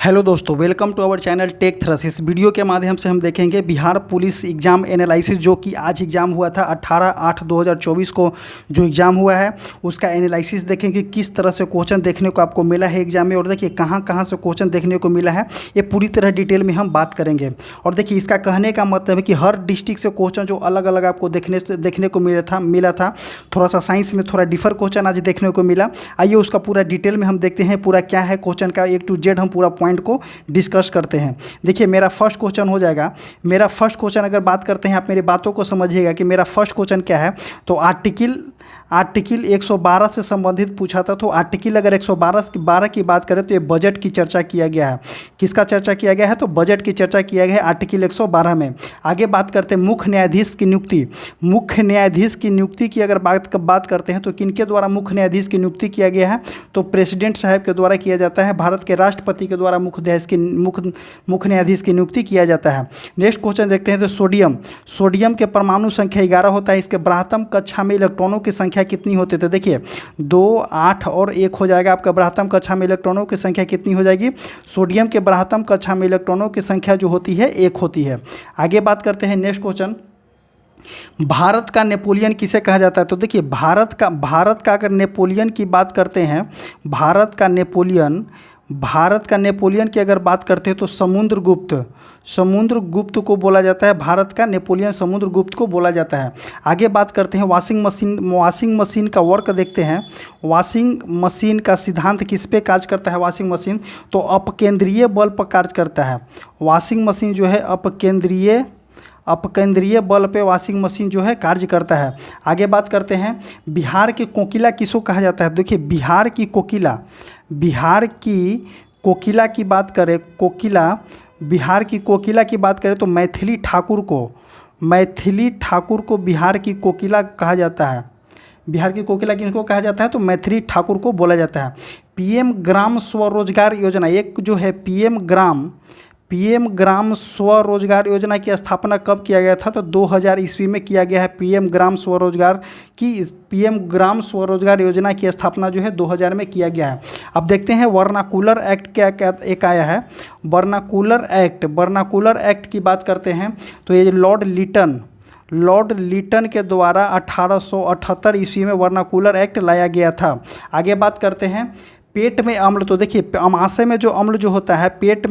Hello दोस्तों, welcome to our channel Tech Thrus. इस video के माध्यम से हम देखेंगे बिहार पुलिस एग्ज़ाम एनालिसिस, जो कि आज एग्ज़ाम हुआ था 18/8/2024 को जो एग्ज़ाम हुआ है उसका एनालिसिस देखेंगे। किस तरह से क्वेश्चन देखने को आपको मिला है एग्ज़ाम में, और देखिए कहाँ कहाँ से क्वेश्चन देखने को मिला है, ये पूरी तरह डिटेल में हम बात करेंगे। और देखिए इसका कहने का मतलब है कि हर डिस्ट्रिक्ट से क्वेश्चन जो अलग अलग आपको देखने को मिला था। थोड़ा सा साइंस में थोड़ा डिफर क्वेश्चन आज देखने को मिला। आइए उसका पूरा डिटेल में हम देखते हैं, पूरा क्या है क्वेश्चन का A to Z हम पूरा पॉइंट को डिस्कस करते हैं। देखिए मेरा फर्स्ट क्वेश्चन हो जाएगा। मेरा फर्स्ट क्वेश्चन अगर बात करते हैं, आप मेरी बातों को समझिएगा कि मेरा फर्स्ट क्वेश्चन क्या है। तो आर्टिकल 112 से संबंधित पूछा था। तो आर्टिकल अगर 112 की बात करें तो ये बजट की चर्चा किया गया है। किसका चर्चा किया गया है? तो बजट की चर्चा किया गया है आर्टिकल 112 में। आगे बात करते हैं मुख्य न्यायाधीश की नियुक्ति। मुख्य न्यायाधीश की नियुक्ति की अगर बात करते हैं तो किनके द्वारा मुख्य न्यायाधीश की नियुक्ति किया गया है? तो प्रेसिडेंट साहब के द्वारा किया जाता है। भारत के राष्ट्रपति के द्वारा मुख्य न्यायाधीश की नियुक्ति किया जाता है। नेक्स्ट क्वेश्चन देखते हैं। तो सोडियम के परमाणु संख्या 11 होता है। इसके ब्राह्मण कक्षा में इलेक्ट्रॉनों की संख्या कितनी होती है? तो देखिए 2, 8 और 1 हो जाएगा। आपका ब्राह्मण कक्षा में इलेक्ट्रॉनों की संख्या कितनी हो जाएगी? सोडियम के ब्राह्मण कक्षा में इलेक्ट्रॉनों की संख्या जो होती है 1 होती है। आगे बात करते हैं। नेक्स्ट क्वेश्चन, भारत का नेपोलियन किसे कहा जाता है? तो देखिए भारत का अगर नेपोलियन की बात करते हैं, भारत का नेपोलियन की अगर बात करते हैं तो समुद्रगुप्त को बोला जाता है। भारत का नेपोलियन समुद्रगुप्त को बोला जाता है। आगे बात करते हैं वॉशिंग मशीन का वर्क देखते हैं। वॉशिंग मशीन का सिद्धांत किस पे कार्य करता है? वॉशिंग मशीन तो अपकेंद्रीय बल पर कार्य करता है। वॉशिंग मशीन जो है अपकेंद्रीय बल पे वॉशिंग मशीन जो है कार्य करता है। आगे बात करते हैं बिहार की कोकिला किसको कहा जाता है? देखिए बिहार की कोकिला की बात करें, बिहार की कोकिला की बात करें तो मैथिली ठाकुर को बिहार की कोकिला कहा जाता है। बिहार की कोकिला किसको कहा जाता है? तो मैथिली ठाकुर को बोला जाता है। पीएम ग्राम स्वरोजगार योजना, एक जो है पीएम ग्राम स्वरोजगार योजना की स्थापना कब किया गया था? तो 2000 ईस्वी में किया गया है। पीएम ग्राम स्वरोजगार योजना की स्थापना जो है 2000 में किया गया है। अब देखते हैं वर्नाकुलर एक्ट क्या एक आया है। वर्नाकुलर एक्ट की बात करते हैं तो ये लॉर्ड लिटन के द्वारा 1878 ईस्वी में वर्नाकुलर एक्ट लाया गया था। आगे बात करते हैं पेट में अम्ल। तो देखिए अमाशय में जो अम्ल जो होता है, पेट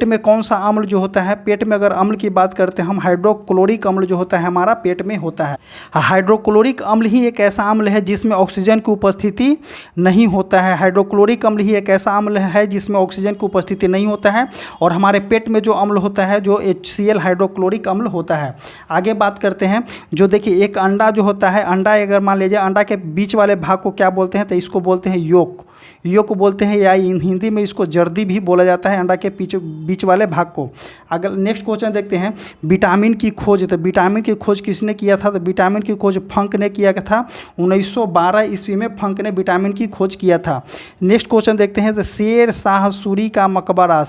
में कौन सा अम्ल जो होता है? पेट में अगर अम्ल की बात करते हैं हम, हाइड्रोक्लोरिक अम्ल जो होता है हमारा पेट में होता है। हाइड्रोक्लोरिक अम्ल ही एक ऐसा अम्ल है जिसमें ऑक्सीजन की उपस्थिति नहीं होता है। हाइड्रोक्लोरिक अम्ल ही एक ऐसा अम्ल है जिसमें ऑक्सीजन की उपस्थिति नहीं होता है। और हमारे पेट में जो अम्ल होता है जो HCl हाइड्रोक्लोरिक अम्ल होता है। आगे बात करते हैं जो देखिए एक अंडा जो होता है, अंडा अगर मान लीजिए अंडा के बीच वाले भाग को क्या बोलते हैं? तो इसको बोलते हैं योक बोलते हैं, या हिंदी में इसको जर्दी भी बोला जाता है अंडा के बीच वाले भाग को। अगर नेक्स्ट क्वेश्चन देखते हैं विटामिन की खोज। तो विटामिन की खोज किसने किया था? तो विटामिन की खोज फंक ने किया था। 1912 ईस्वी में फंक ने विटामिन की खोज किया था। नेक्स्ट क्वेश्चन देखते हैं तो शेर शाह सूरी का मकबरा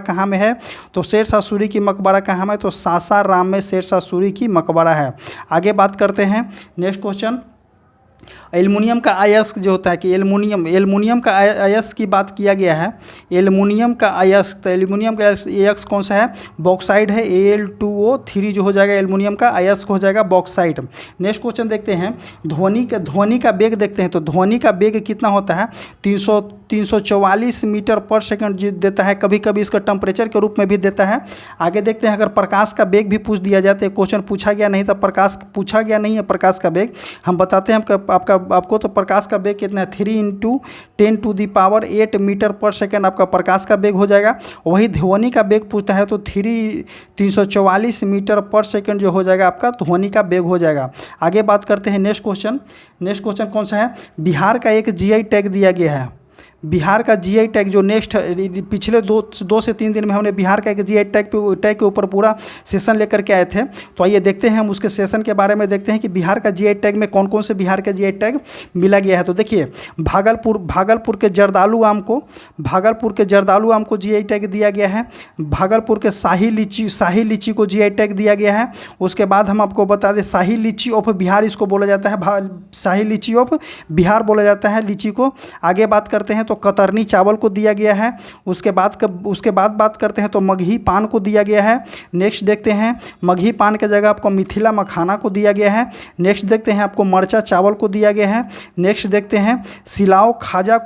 कहाँ में है? तो शेर शाह सूरी की मकबरा कहाँ में? तो सासाराम में शेर शाह सूरी की मकबरा है। आगे बात करते हैं। नेक्स्ट क्वेश्चन एल्युमिनियम का अयस्क जो होता है कि एल्युमिनियम का अयस्क की बात किया गया है। एल्युमिनियम का अयस्क अयस्क कौन सा है? बॉक्साइड है। Al2O3 जो हो जाएगा एल्युमिनियम का अयस्क हो जाएगा बॉक्साइड। नेक्स्ट क्वेश्चन देखते हैं ध्वनि का वेग देखते हैं। तो ध्वनि का वेग कितना होता है? 344 मीटर पर सेकंड देता है। कभी कभी इसका टेम्परेचर के रूप में भी देता है। आगे देखते हैं अगर प्रकाश का वेग भी पूछ दिया जाता है, क्वेश्चन पूछा गया नहीं था, प्रकाश पूछा गया नहीं है प्रकाश का वेग, हम बताते हैं आपको तो प्रकाश का वेग कितना है? 3 × 10⁸ मीटर पर सेकंड आपका प्रकाश का वेग हो जाएगा। वही ध्वनि का वेग पूछता है तो 344 मीटर पर सेकंड जो हो जाएगा आपका ध्वनि का वेग हो जाएगा। आगे बात करते हैं नेक्स्ट क्वेश्चन कौन सा है? बिहार का एक GI टैग दिया गया है। बिहार का GI टैग जो पिछले 2 से 3 दिन में हमने बिहार का एक GI टैग के ऊपर पूरा सेशन लेकर के आए थे। तो आइए देखते हैं हम उसके सेशन के बारे में देखते हैं कि बिहार का GI टैग में कौन कौन से बिहार का GI टैग मिला गया है। तो देखिए भागलपुर के जर्दालू आम को GI टैग दिया गया है। भागलपुर के शाही लीची को GI टैग दिया गया है। उसके बाद हम आपको बता दें शाही लीची ऑफ बिहार इसको बोला जाता है। शाही लीची ऑफ बिहार बोला जाता है लीची को। आगे बात करते हैं तो तो कतरनी चावल को दिया गया है। उसके बाद बात करते हैं तो मगही पान को दिया गया है। नेक्स्ट देखते हैं मगही पान के जगह आपको मिथिला मखाना को दिया गया है। नेक्स्ट देखते हैं आपको मरचा चावल को दिया गया है। नेक्स्ट देखते हैं सिलाव खाजा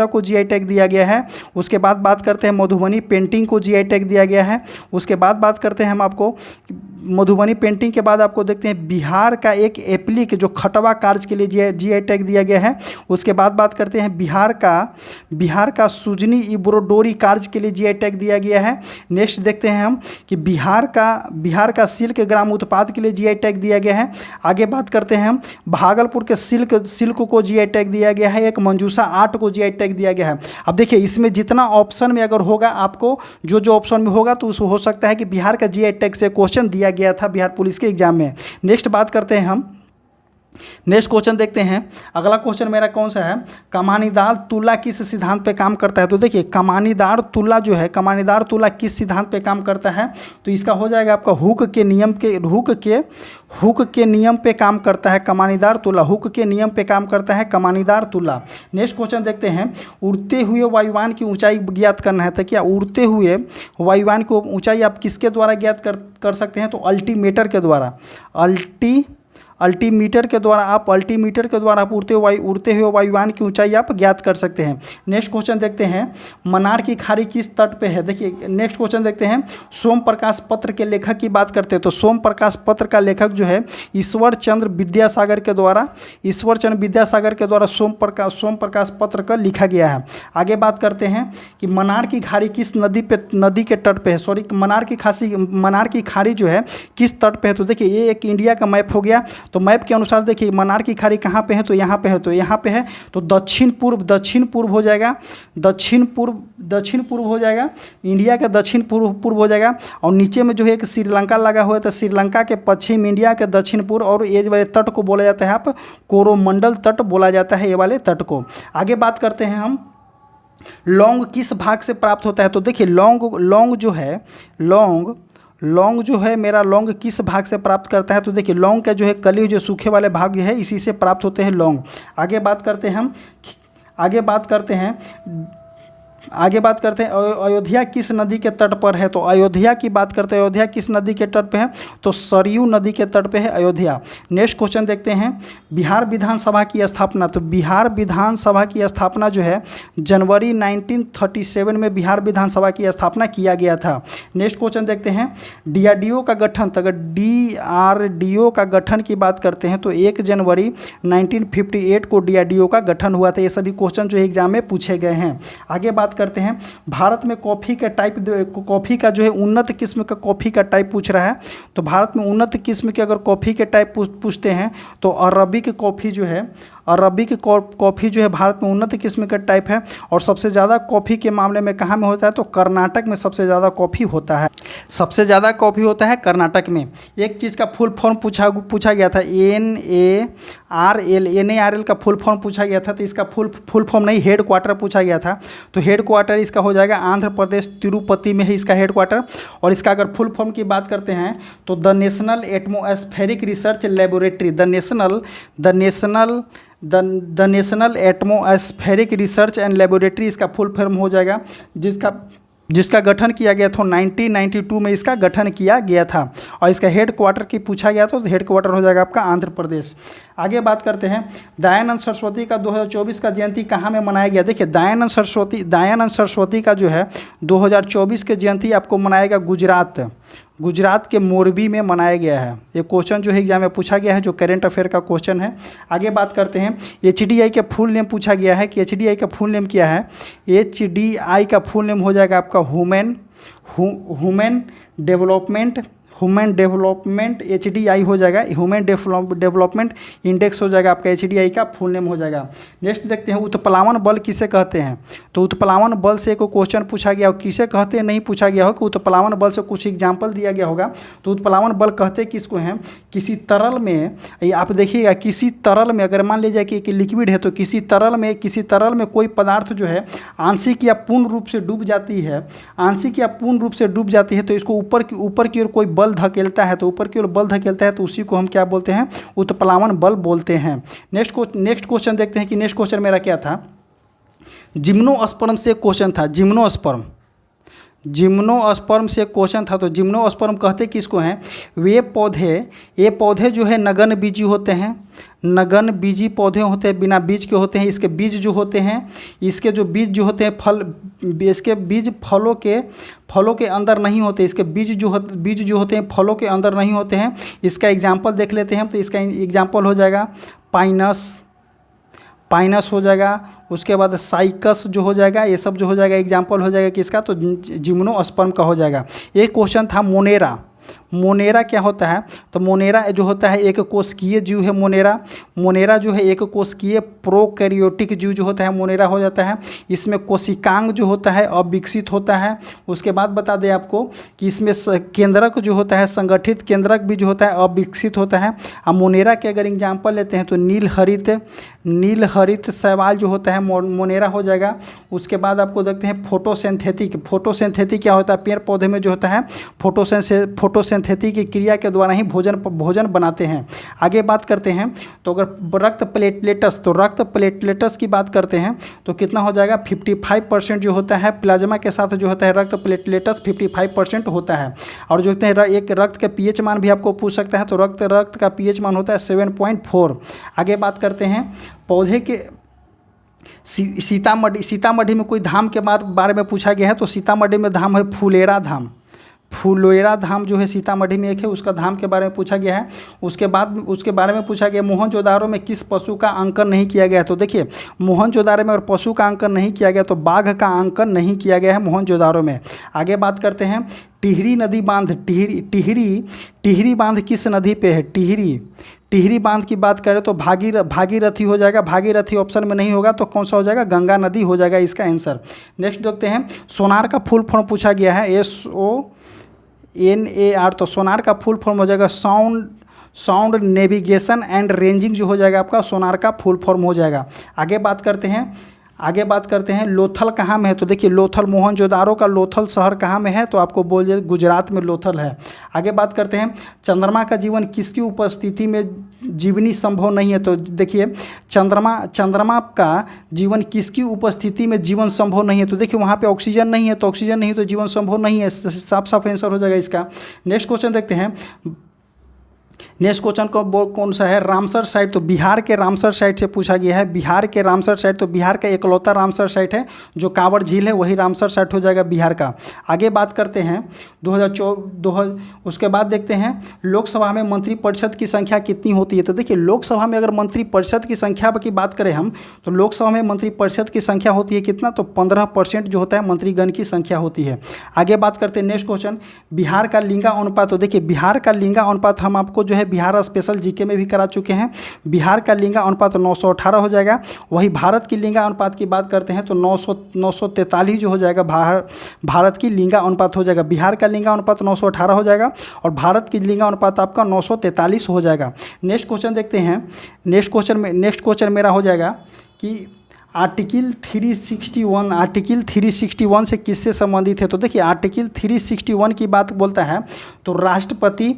को जीआई टैग दिया गया है। उसके बाद बात करते हैं मधुबनी पेंटिंग को जीआई टैग दिया गया है। उसके बाद बात करते हैं हम आपको मधुबनी पेंटिंग के बाद आपको देखते हैं बिहार का एक एप्लिक जो खटवा कार्य के लिए जीआई टैग दिया गया है। उसके बाद बात करते हैं बिहार का सुजनी इब्रोडोरी कार्य के लिए जीआई टैग दिया गया है। नेक्स्ट देखते हैं हम कि बिहार का सिल्क ग्राम उत्पाद के लिए जीआई टैग दिया गया है। आगे बात करते हैं हम भागलपुर के सिल्क को जीआई टैग दिया गया है। एक मंजूषा आर्ट को जीआई टैग दिया गया है। अब देखिए इसमें जितना ऑप्शन में अगर होगा आपको जो ऑप्शन में होगा तो उस हो सकता है कि बिहार का जीआई टैग से क्वेश्चन दिया गया था बिहार पुलिस के एग्जाम में। नेक्स्ट बात करते हैं हम, नेक्स्ट क्वेश्चन देखते हैं। अगला क्वेश्चन मेरा कौन सा है, कमानीदार तुला किस सिद्धांत पे काम करता है। तो देखिए कमानीदार तुला किस सिद्धांत पे काम करता है, तो इसका हो जाएगा आपका हुक के नियम पे काम करता है कमानीदार तुला। हुक के नियम पे काम करता है कमानीदार तुला। नेक्स्ट क्वेश्चन देखते हैं, उड़ते हुए वायुयान की ऊंचाई ज्ञात करना है। तो क्या उड़ते हुए वायुयान की ऊंचाई आप किसके द्वारा ज्ञात कर सकते हैं, तो अल्टीमीटर के द्वारा अल्टीमीटर के द्वारा आप उड़ते हुए वायुयान की ऊंचाई आप ज्ञात कर सकते हैं। नेक्स्ट क्वेश्चन देखते हैं, मनार की खाड़ी किस तट पे है। देखिए नेक्स्ट क्वेश्चन देखते हैं, सोम प्रकाश पत्र के लेखक की बात करते हैं। तो सोम प्रकाश पत्र का लेखक जो है ईश्वर चंद्र विद्यासागर के द्वारा सोम प्रकाश पत्र का लिखा गया है। आगे बात करते हैं कि मनार की खाड़ी किस नदी के तट पे है। सॉरी, मनार की खाड़ी जो है किस तट पे है। तो देखिए ये एक इंडिया का मैप हो गया। तो मैप के अनुसार देखिए मनार की खाड़ी कहाँ पे है, तो यहाँ पे है। तो दक्षिण पूर्व हो जाएगा, इंडिया का दक्षिण पूर्व हो जाएगा। और नीचे में जो है एक श्रीलंका लगा हुआ है, तो श्रीलंका के पश्चिम, इंडिया के दक्षिण पूर्व, और ये वाले तट को बोला जाता है आप कोरोमंडल तट बोला जाता है, ये वाले तट को। आगे बात करते हैं हम, लौंग किस भाग से प्राप्त होता है। तो देखिए लौंग जो है मेरा लौंग किस भाग से प्राप्त करता है। तो देखिए लौंग का जो है कली जो सूखे वाले भाग है इसी से प्राप्त होते हैं लौंग। आगे बात करते हैं अयोध्या किस नदी के तट पर है। तो अयोध्या की बात करते हैं, अयोध्या किस नदी के तट पे है, तो सरयू नदी के तट पे है अयोध्या। नेक्स्ट क्वेश्चन देखते हैं, बिहार विधानसभा की स्थापना। तो बिहार विधानसभा की स्थापना जो है जनवरी 1937 में बिहार विधानसभा की स्थापना किया गया था। नेक्स्ट क्वेश्चन देखते हैं, डीआरडीओ का गठन। तो अगर डीआरडीओ का गठन की बात करते हैं तो 1 जनवरी 1958 को डीआरडीओ का गठन हुआ था। ये सभी क्वेश्चन जो एग्जाम में पूछे गए हैं। आगे बात करते हैं, भारत में कॉफ़ी का जो है उन्नत किस्म का कॉफ़ी का टाइप पूछ रहा है। तो भारत में उन्नत किस्म के अगर कॉफ़ी के टाइप पूछते हैं तो अरबिक कॉफ़ी जो है भारत में उन्नत किस्म का टाइप है। और सबसे ज़्यादा कॉफ़ी के मामले में कहाँ में होता है, तो कर्नाटक में सबसे ज़्यादा कॉफ़ी होता है कर्नाटक में। एक चीज़ का फुल फॉर्म पूछा गया था, NARL का फुल फॉर्म पूछा गया था। तो इसका फुल फॉर्म नहीं, हेड क्वार्टर पूछा गया था। तो हेड क्वार्टर इसका हो जाएगा आंध्र प्रदेश तिरुपति में है इसका हेड क्वार्टर। और इसका अगर फुल फॉर्म की बात करते हैं तो the national atmospheric research laboratory, the national atmospheric research and laboratory इसका फुल फॉर्म हो जाएगा, जिसका गठन किया गया था 1992 में इसका गठन किया गया था। और इसका हेड क्वार्टर की पूछा गया तो हेड क्वार्टर हो जाएगा आपका आंध्र प्रदेश। आगे बात करते हैं, दयानंद सरस्वती का 2024 का जयंती कहाँ में मनाया गया। देखिए दयानंद सरस्वती का जो है 2024 के जयंती आपको मनाएगा गुजरात के मोरबी में मनाया गया है। ये क्वेश्चन जो है एग्जाम में पूछा गया है, जो करेंट अफेयर का क्वेश्चन है। आगे बात करते हैं, HDI के फुल नेम पूछा गया है कि HDI का फुल नेम क्या है। HDI का फुल नेम हो जाएगा आपका ह्यूमन डेवलपमेंट HDI हो जाएगा, ह्यूमन डेवलपमेंट इंडेक्स हो जाएगा आपका, HDI का फुल नेम हो जाएगा। नेक्स्ट देखते हैं, उत्प्लावन बल किसे कहते हैं। तो उत्प्लावन बल से एक क्वेश्चन पूछा गया हो, किसे कहते हैं नहीं पूछा गया हो, कि उत्प्लावन बल से कुछ एग्जाम्पल दिया गया होगा। तो उत्प्लावन बल कहते किसको हैं, किसी तरल में, आप देखिएगा किसी तरल में अगर मान लीजिए कि लिक्विड है, तो किसी तरल में कोई पदार्थ जो है आंशिक या पूर्ण रूप से डूब जाती है, तो इसको ऊपर की ओर कोई बल धकेलता है, तो उसी को हम क्या बोलते हैं, उत्प्लावन बल बोलते हैं। नेक्स्ट क्वेश्चन देखते हैं कि नेक्स्ट क्वेश्चन मेरा क्या था, जिम्नोस्पर्म से क्वेश्चन था, जिम्नोस्पर्म से क्वेश्चन था। तो जिम्नोस्पर्म कहते किसको हैं? ये पौधे जो है नगन बीजी होते हैं, नगन बीजी पौधे होते हैं, बिना बीज के होते हैं। इसके बीज जो होते हैं, इसके जो बीज जो होते हैं इसके बीज फलों के अंदर नहीं होते। इसके बीज जो होते हैं फलों के अंदर नहीं होते हैं। इसका एग्जाम्पल देख लेते हैं। तो इसका एग्जाम्पल हो जाएगा पाइनस हो जाएगा, उसके बाद साइकस जो हो जाएगा, ये सब जो हो जाएगा एग्जाम्पल हो जाएगा किसका? तो जिम्नोस्पर्म का हो जाएगा। एक क्वेश्चन था मोनेरा क्या होता है? तो मोनेरा जो होता है एक कोशिकीय जीव है। मोनेरा जो है एक कोशिकीय प्रोकैरियोटिक जीव जो होता है मोनेरा हो जाता है। इसमें कोशिकांग जो होता है अविकसित होता है। उसके बाद बता दें आपको कि इसमें केंद्रक जो होता है, संगठित केंद्रक भी जो होता है अविकसित होता है। अब मोनेरा के अगर एग्जाम्पल लेते हैं तो नीलहरित शैवाल जो होता है मोनेरा हो जाएगा। उसके बाद आपको देखते हैं फोटोसिंथेटिक क्या होता है? पेड़ पौधे में जो होता है फोटोसिंथेटिक की क्रिया के द्वारा ही भोजन बनाते हैं। आगे बात करते हैं तो अगर रक्त प्लेटलेटस की बात करते हैं तो कितना हो जाएगा? 55% जो होता है प्लाज्मा के साथ जो होता है रक्त प्लेटलेटस 55% होता है। और जो होते हैं एक रक्त का पीएच मान भी आपको पूछ सकता है। तो रक्त का पीएच मान होता है 7.4। आगे बात करते हैं पौधे के सीतामढ़ी में कोई धाम के बारे में पूछा गया है। तो सीतामढ़ी में धाम है फुलेरा धाम जो है सीतामढ़ी में एक है, उसका धाम के बारे में पूछा गया है। उसके बारे में पूछा गया मोहनजोदारो में किस पशु का अंकन नहीं किया गया है? तो देखिए मोहनजोदारो में अगर पशु का अंकन नहीं किया गया तो बाघ का अंकन नहीं किया गया है मोहनजोदारो में। आगे बात करते हैं टिहरी नदी बांध, टिहरी बांध किस नदी पे है? टिहरी बांध की बात करें तो भागीरथी हो जाएगा। भागीरथी ऑप्शन में नहीं होगा तो कौन सा हो जाएगा? गंगा नदी हो जाएगा इसका आंसर। नेक्स्ट देखते हैं सोनार का फुल फॉर्म पूछा गया है SONAR। तो सोनार का फुल फॉर्म हो जाएगा साउंड नेविगेशन एंड रेंजिंग जो हो जाएगा आपका सोनार का फुल फॉर्म हो जाएगा। आगे बात करते हैं लोथल कहाँ में है? तो देखिए लोथल मोहनजोदारो का लोथल शहर कहाँ में है? तो आपको बोल दिया गुजरात में लोथल है। आगे बात करते हैं चंद्रमा का जीवन किसकी उपस्थिति में जीवनी संभव नहीं है? तो देखिए चंद्रमा का जीवन किसकी उपस्थिति में जीवन संभव नहीं है? तो देखिए वहाँ पे ऑक्सीजन नहीं है, तो ऑक्सीजन नहीं तो जीवन संभव नहीं है। साफ आंसर हो जाएगा इसका। नेक्स्ट क्वेश्चन देखते हैं। नेक्स्ट क्वेश्चन कौन सा है? Ramsar site. तो बिहार के रामसर साइट से पूछा गया है। बिहार के रामसर साइट, तो बिहार का एकलौता रामसर साइट है जो कांवड़ झील है, वही रामसर साइट हो जाएगा बिहार का। आगे बात करते हैं 2024 उसके बाद देखते हैं लोकसभा में मंत्रिपरिषद की संख्या कितनी होती है? तो देखिए लोकसभा में अगर मंत्रिपरिषद की संख्या की बात करें हम तो लोकसभा में मंत्रिपरिषद की संख्या होती है कितना? तो 15% जो होता है मंत्रीगण की संख्या होती है। आगे बात करते हैं नेक्स्ट क्वेश्चन बिहार का लिंगा अनुपात। तो देखिए बिहार का लिंगा अनुपात हम आपको जो है बिहार स्पेशल जीके में भी करा चुके हैं। बिहार का लिंगा अनुपात 918 हो जाएगा। वही भारत की लिंगा अनुपात की बात करते हैं तो 943 जो हो जाएगा भारत की लिंगा अनुपात हो जाएगा। बिहार का लिंगा अनुपात 918 हो जाएगा और भारत की लिंगा अनुपात आपका 943 हो जाएगा। नेक्स्ट क्वेश्चन देखते हैं। नेक्स्ट क्वेश्चन मेरा हो जाएगा कि आर्टिकल 361 से किससे संबंधित है? तो देखिए आर्टिकल 361 की बात बोलता है तो राष्ट्रपति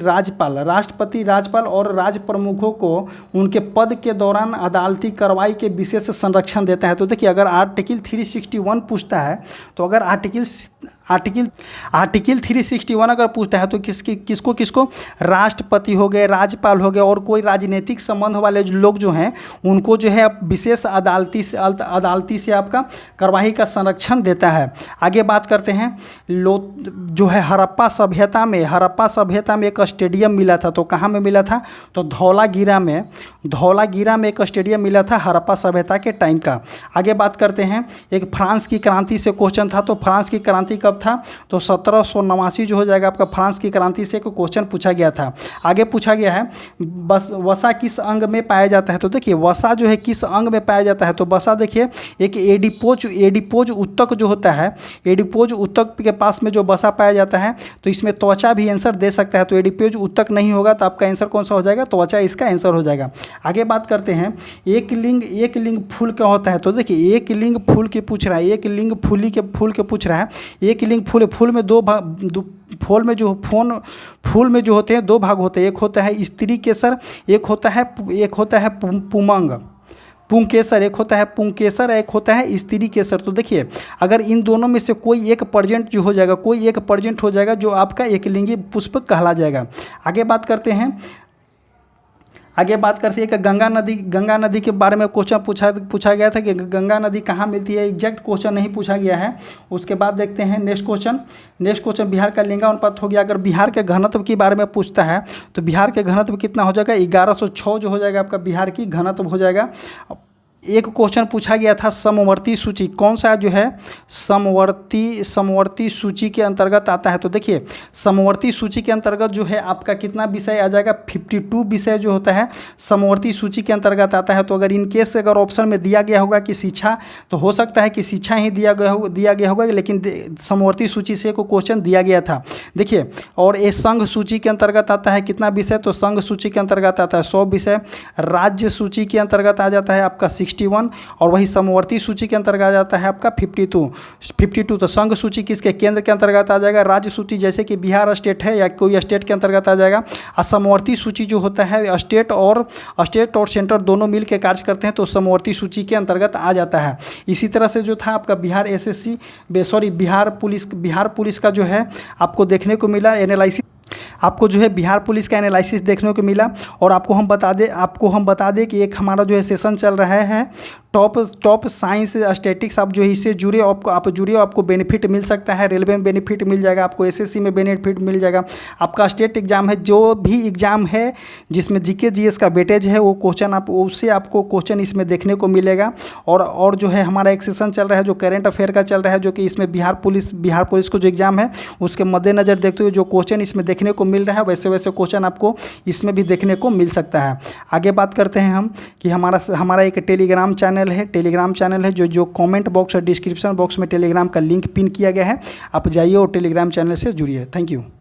राज्यपाल और राज्य प्रमुखों को उनके पद के दौरान अदालती कार्रवाई के विशेष संरक्षण देता है। तो देखिए अगर आर्टिकल 361 पूछता है तो अगर आर्टिकल 361 अगर पूछता है तो किसको राष्ट्रपति हो गए, राज्यपाल हो गए और कोई राजनीतिक संबंध वाले लोग जो हैं उनको जो है विशेष अदालती से आपका कार्रवाई का संरक्षण देता है। आगे बात करते हैं जो है हड़प्पा सभ्यता में एक स्टेडियम मिला था। तो कहाँ में मिला था? तो धौलागिरा में एक स्टेडियम मिला था हड़प्पा सभ्यता के टाइम का। आगे बात करते हैं एक फ्रांस की क्रांति से क्वेश्चन था। तो फ्रांस की क्रांति कब था? तो 1789 जो हो जाएगा आपका फ्रांस की क्रांति से एक क्वेश्चन पूछा गया था। आगे पूछा गया है वसा किस अंग में पाया जाता है? तो देखिए वसा जो है किस अंग में पाया जाता है? तो वसा देखिए एक एडिपोज उत्तक जो होता है, एडिपोज उत्तक के पास में जो वसा पाया जाता है। तो इसमें त्वचा भी आंसर दे सकता है। तो एडिपोज उत्तक नहीं होगा तो आपका आंसर कौन सा हो जाएगा? त्वचा इसका आंसर हो जाएगा। आगे बात करते हैं एक लिंग फूल क्या होता है? तो देखिए एक लिंग फूल की पूछ रहा है, एक लिंग फूल के पूछ रहा है। एक लिंग फूल में फूल में जो होते हैं दो भाग होते हैं। एक होता है स्त्री केसर, एक होता है पुंकेसर एक होता है, पुंकेसर एक होता है स्त्री केसर। तो देखिए अगर इन दोनों में से कोई एक प्रेजेंट जो हो जाएगा, कोई एक प्रेजेंट हो जाएगा जो आपका एकलिंगी पुष्प कहला जाएगा। आगे बात करते हैं कि गंगा नदी के बारे में क्वेश्चन पूछा गया था कि गंगा नदी कहाँ मिलती है। एग्जैक्ट क्वेश्चन नहीं पूछा गया है। उसके बाद देखते हैं नेक्स्ट क्वेश्चन बिहार का लिंगानुपात हो गया। अगर बिहार के घनत्व के बारे में पूछता है तो बिहार के घनत्व कितना हो जाएगा, 1106 जो हो जाएगा आपका बिहार की घनत्व हो जाएगा। एक क्वेश्चन पूछा गया था समवर्ती सूची, कौन सा जो है समवर्ती सूची के अंतर्गत आता है। तो देखिए समवर्ती सूची के अंतर्गत जो है आपका कितना विषय आ जाएगा, 52 विषय जो होता है समवर्ती सूची के अंतर्गत आता है। तो अगर इन केस अगर ऑप्शन में दिया गया होगा कि शिक्षा, तो हो सकता है कि शिक्षा ही दिया गया होगा, लेकिन समवर्ती सूची से को क्वेश्चन दिया गया था। देखिए और ये संघ सूची के अंतर्गत आता है कितना विषय, तो संघ सूची के अंतर्गत आता है 100 विषय। राज्य सूची के अंतर्गत आ जाता है आपका 61 और वही समवर्ती सूची के अंतर्गत आ जाता है आपका 52। तो संघ सूची किसके केंद्र के अंतर्गत आ जाएगा, राज्य सूची जैसे कि बिहार स्टेट है या कोई स्टेट के अंतर्गत आ जाएगा। और समवर्ती सूची जो होता है स्टेट और सेंटर दोनों मिल के कार्य करते हैं, तो समवर्ती सूची के अंतर्गत आ जाता है। इसी तरह से जो था आपका बिहार पुलिस का जो है आपको देखने को मिला एनालिसिस, आपको जो है बिहार पुलिस का एनालिसिस देखने को मिला। और आपको हम बता दें कि एक हमारा जो है सेशन चल रहा है टॉप साइंस स्टैटिक्स। आप जो है इससे जुड़े आपको बेनिफिट मिल सकता है, रेलवे में बेनिफिट मिल जाएगा, आपको एसएससी में बेनिफिट मिल जाएगा। आपका स्टेट एग्जाम है, जो भी एग्जाम है जिसमें जीके जीएस का वेटेज है वो क्वेश्चन उससे आपको क्वेश्चन इसमें देखने को मिलेगा। और जो है हमारा एक सेशन चल रहा है जो करंट अफेयर का चल रहा है, जो कि इसमें बिहार पुलिस को जो एग्जाम है उसके मद्देनज़र देखते हुए जो क्वेश्चन इसमें देखने को मिल रहा है वैसे क्वेश्चन आपको इसमें भी देखने को मिल सकता है। आगे बात करते हैं हम कि हमारा एक टेलीग्राम चैनल है जो कमेंट बॉक्स और डिस्क्रिप्शन बॉक्स में टेलीग्राम का लिंक पिन किया गया है। आप जाइए और टेलीग्राम चैनल से जुड़िए। Thank you.